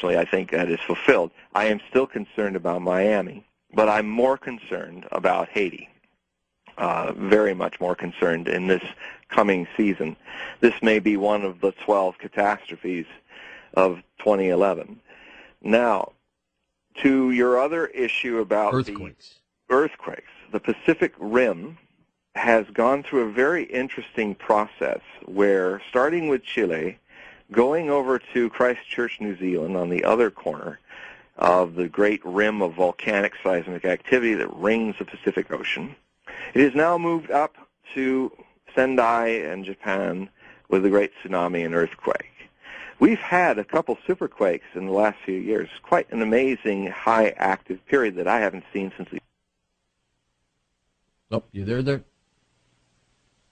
unfortunately, I think that is fulfilled. I am still concerned about Miami, but I'm more concerned about Haiti. Very much more concerned in this coming season. This may be one of the 12 catastrophes of 2011. Now, to your other issue about earthquakes. The Pacific Rim has gone through a very interesting process where, starting with Chile, going over to Christchurch, New Zealand, on the other corner of the great rim of volcanic seismic activity that rings the Pacific Ocean, it has now moved up to Sendai and Japan with the great tsunami and earthquake. We've had a couple superquakes in the last few years, quite an amazing high active period that I haven't seen since the... Oh, you there?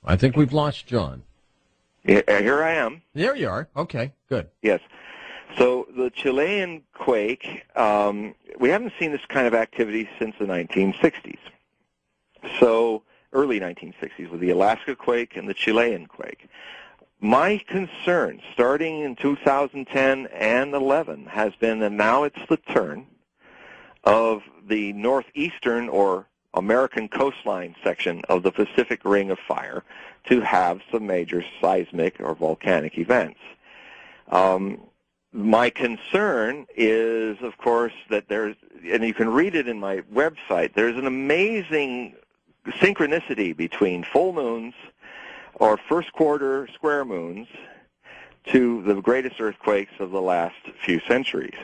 I think we've lost John. Yeah, here I am. There you are. Okay, good. Yes. So the Chilean quake, we haven't seen this kind of activity since the 1960s. So early 1960s with the Alaska quake and the Chilean quake. My concern, starting in 2010 and 11, has been that now it's the turn of the northeastern or American coastline section of the Pacific Ring of Fire to have some major seismic or volcanic events. My concern is, of course, that there's, and you can read it in my website, there's an amazing synchronicity between full moons or first quarter square moons to the greatest earthquakes of the last few centuries.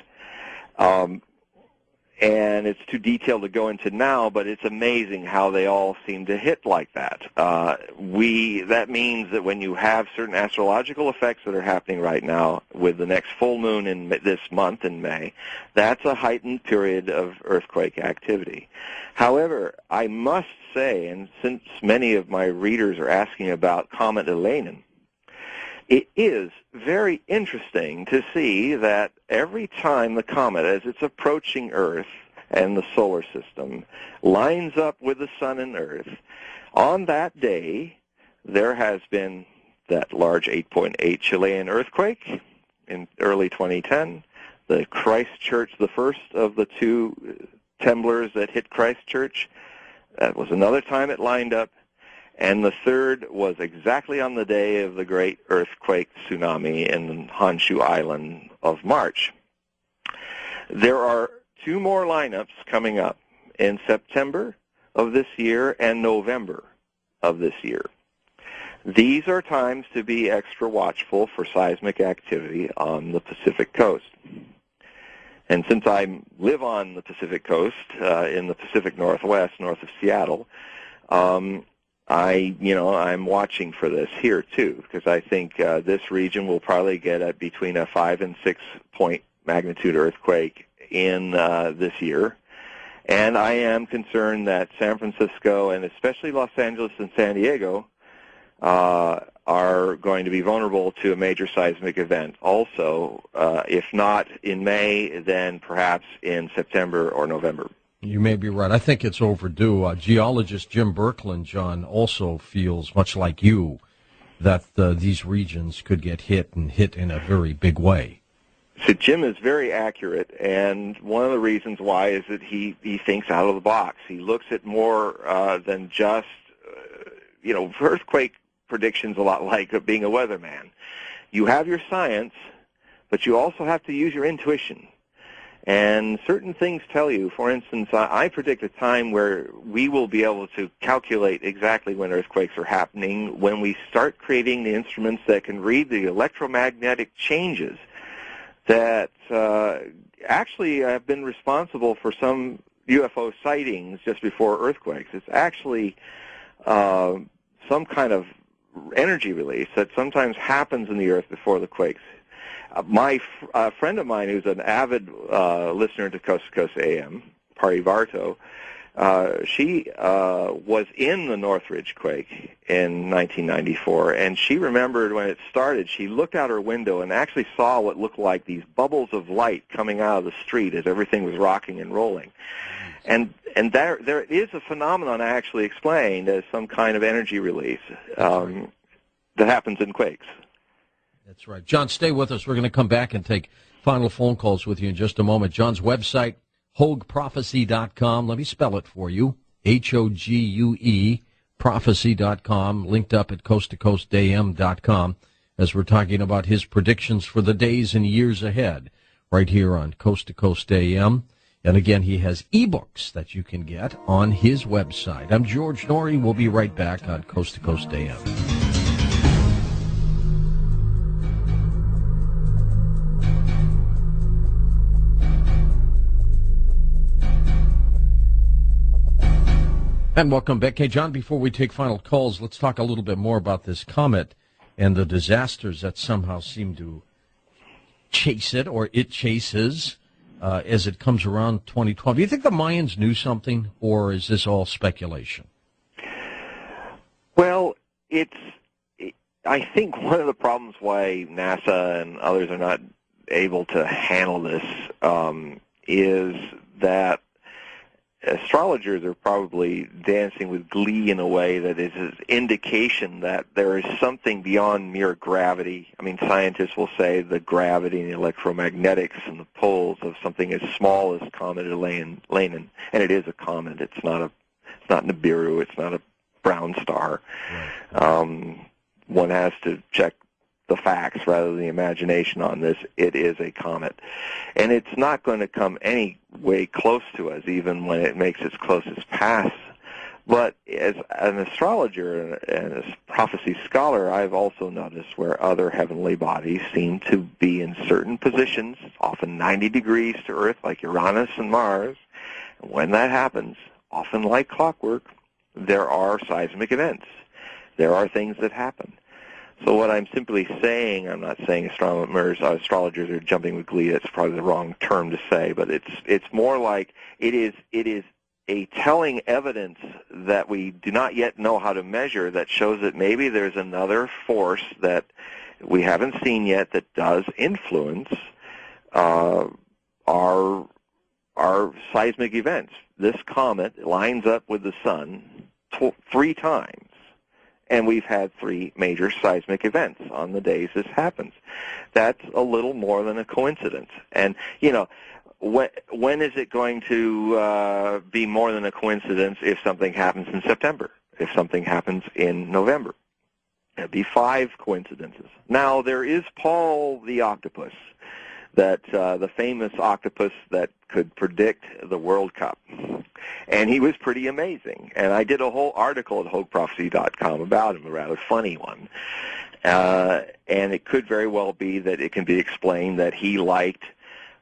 And it's too detailed to go into now, but it's amazing how they all seem to hit like that. That means that when you have certain astrological effects that are happening right now with the next full moon in this month in May, that's a heightened period of earthquake activity. However, I must say, and since many of my readers are asking about Comet Elenin, it is very interesting to see that every time the comet, as it's approaching Earth and the solar system, lines up with the sun and Earth, on that day there has been that large 8.8 Chilean earthquake in early 2010, the Christchurch, the first of the two temblors that hit Christchurch. That was another time it lined up. And the third was exactly on the day of the great earthquake tsunami in Honshu Island of March. There are two more lineups coming up in September of this year and November of this year. These are times to be extra watchful for seismic activity on the Pacific coast. And since I live on the Pacific coast, in the Pacific Northwest, north of Seattle, I'm watching for this here too, because I think this region will probably get between a 5 and 6 point magnitude earthquake in this year. And I am concerned that San Francisco and especially Los Angeles and San Diego are going to be vulnerable to a major seismic event also, if not in May, then perhaps in September or November. You may be right. I think it's overdue. Geologist Jim Birkeland, John, also feels, much like you, that these regions could get hit in a very big way. So Jim is very accurate, and one of the reasons why is that he thinks out of the box. He looks at more than just, earthquake predictions a lot like being a weatherman. You have your science, but you also have to use your intuition. And certain things tell you, for instance, I predict a time where we will be able to calculate exactly when earthquakes are happening when we start creating the instruments that can read the electromagnetic changes that actually have been responsible for some UFO sightings just before earthquakes. It's actually some kind of energy release that sometimes happens in the earth before the quakes. My friend of mine who's an avid listener to Coast to Coast AM, Pari Varto, she was in the Northridge quake in 1994, and she remembered when it started, she looked out her window and actually saw what looked like these bubbles of light coming out of the street as everything was rocking and rolling. And there is a phenomenon actually explained as some kind of energy release that happens in quakes. That's right. John, stay with us. We're going to come back and take final phone calls with you in just a moment. John's website, HogueProphecy.com. Let me spell it for you. Hogue, prophecy.com, linked up at coasttocoastam.com, as we're talking about his predictions for the days and years ahead right here on Coast to Coast AM. And again, he has ebooks that you can get on his website. I'm George Norrie. We'll be right back on Coast to Coast AM. And welcome back. Hey, John, before we take final calls, let's talk a little bit more about this comet and the disasters that somehow seem to chase it, or it chases, as it comes around 2012. Do you think the Mayans knew something, or is this all speculation? Well, I think one of the problems why NASA and others are not able to handle this is that astrologers are probably dancing with glee in a way that is an indication that there is something beyond mere gravity. I mean, scientists will say the gravity and the electromagnetics and the poles of something as small as Comet Lannan, and it is a comet. It's not Nibiru. It's not a brown star. Right. One has to check the facts rather than the imagination on this. It is a comet. And it's not going to come any way close to us, even when it makes its closest pass. But as an astrologer and a prophecy scholar, I've also noticed where other heavenly bodies seem to be in certain positions, often 90 degrees to Earth, like Uranus and Mars. And when that happens, often like clockwork, there are seismic events. There are things that happen. So what I'm simply saying, I'm not saying astrologers are jumping with glee. That's probably the wrong term to say, but it's more like it is a telling evidence that we do not yet know how to measure that shows that maybe there's another force that we haven't seen yet that does influence our seismic events. This comet lines up with the sun 3 times. And we've had 3 major seismic events on the days this happens. That's a little more than a coincidence. And, when is it going to be more than a coincidence if something happens in September, if something happens in November? It'd be 5 coincidences. Now, there is Paul the octopus, that the famous octopus that could predict the World Cup. And he was pretty amazing. And I did a whole article at HogueProphecy.com about him, a rather funny one. And it could very well be that it can be explained that he liked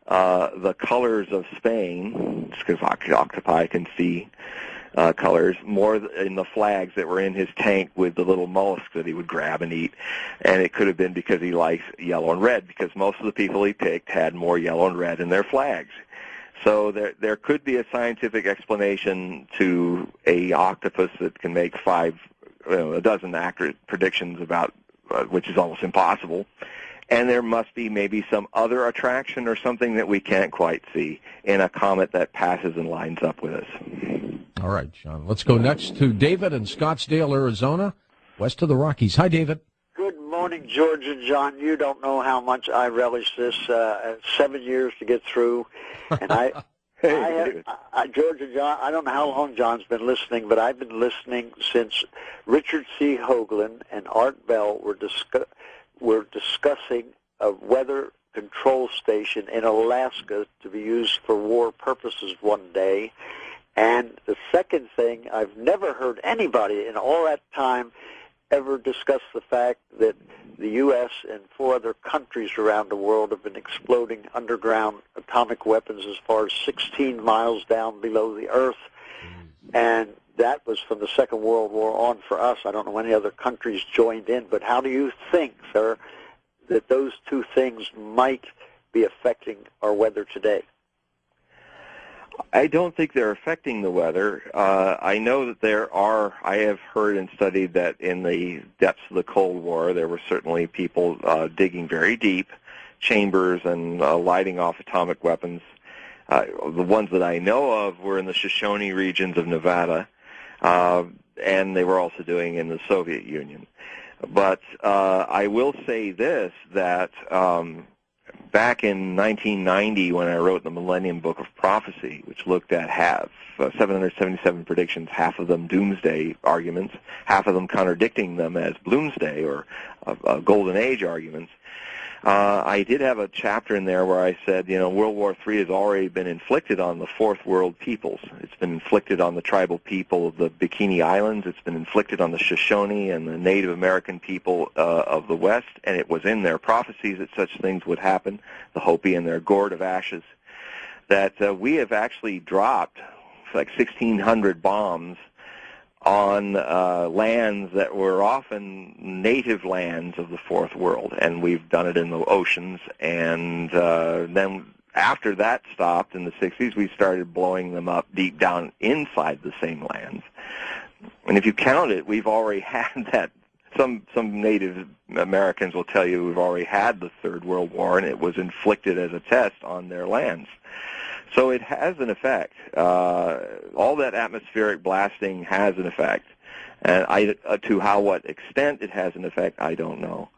the colors of Spain, because octopi can see colors, more in the flags that were in his tank with the little mollusks that he would grab and eat. And it could have been because he likes yellow and red, because most of the people he picked had more yellow and red in their flags. So there could be a scientific explanation to a octopus that can make a dozen accurate predictions about, which is almost impossible. And there must be maybe some other attraction or something that we can't quite see in a comet that passes and lines up with us. All right, John. Let's go next to David in Scottsdale, Arizona, west of the Rockies. Hi, David. Good morning, George and John. You don't know how much I relish this. 7 years to get through, and George and John, I don't know how long John's been listening, but I've been listening since Richard C. Hoagland and Art Bell were discussing a weather control station in Alaska to be used for war purposes one day. And the second thing, I've never heard anybody in all that time ever discuss the fact that the U.S. and 4 other countries around the world have been exploding underground atomic weapons as far as 16 miles down below the earth. And that was from the Second World War on for us. I don't know any other countries joined in, but how do you think, sir, that those 2 things might be affecting our weather today? I don't think they're affecting the weather. I know that I have heard and studied that in the depths of the Cold War, there were certainly people digging very deep chambers and lighting off atomic weapons. The ones that I know of were in the Shoshone regions of Nevada, and they were also doing in the Soviet Union. But I will say this, that back in 1990 when I wrote the Millennium Book of Prophecy, which looked at 777 predictions, half of them doomsday arguments, half of them contradicting them as bloomsday or golden age arguments. I did have a chapter in there where I said, World War III has already been inflicted on the fourth world peoples. It's been inflicted on the tribal people of the Bikini Islands. It's been inflicted on the Shoshone and the Native American people of the West, and it was in their prophecies that such things would happen, the Hopi and their gourd of ashes, that we have actually dropped like 1,600 bombs on lands that were often native lands of the fourth world, and we've done it in the oceans. And then after that stopped in the 60s, we started blowing them up deep down inside the same lands. And if you count it, we've already had that. Some Native Americans will tell you we've already had the Third World War, and it was inflicted as a test on their lands. So it has an effect. All that atmospheric blasting has an effect. And to what extent it has an effect, I don't know.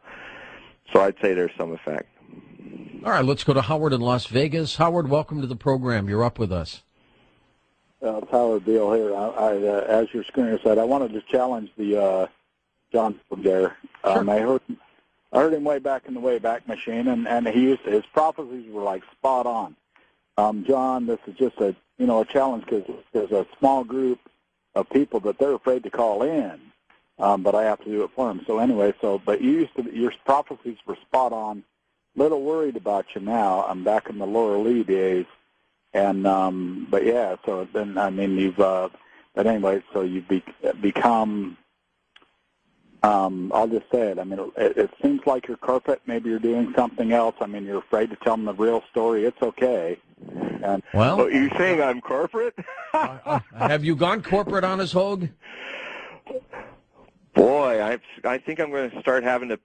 So I'd say there's some effect. All right, let's go to Howard in Las Vegas. Howard, welcome to the program. You're up with us. It's Howard Beale here. As your screener said, I wanted to challenge the John there. Sure. I heard him way back in the Wayback Machine, and his prophecies were like spot on. John, this is just a challenge because there's a small group of people that they're afraid to call in, but I have to do it for them. So anyway, but your prophecies were spot on. Little worried about you now. I'm back in the Laura Lee days, and but yeah. So then you've but anyway. So you've become. I'll just say it. It seems like you're corporate. Maybe you're doing something else. You're afraid to tell them the real story. It's okay. And well, you're saying I'm corporate? Have you gone corporate on us, Hogue? Boy, I think I'm going to start having to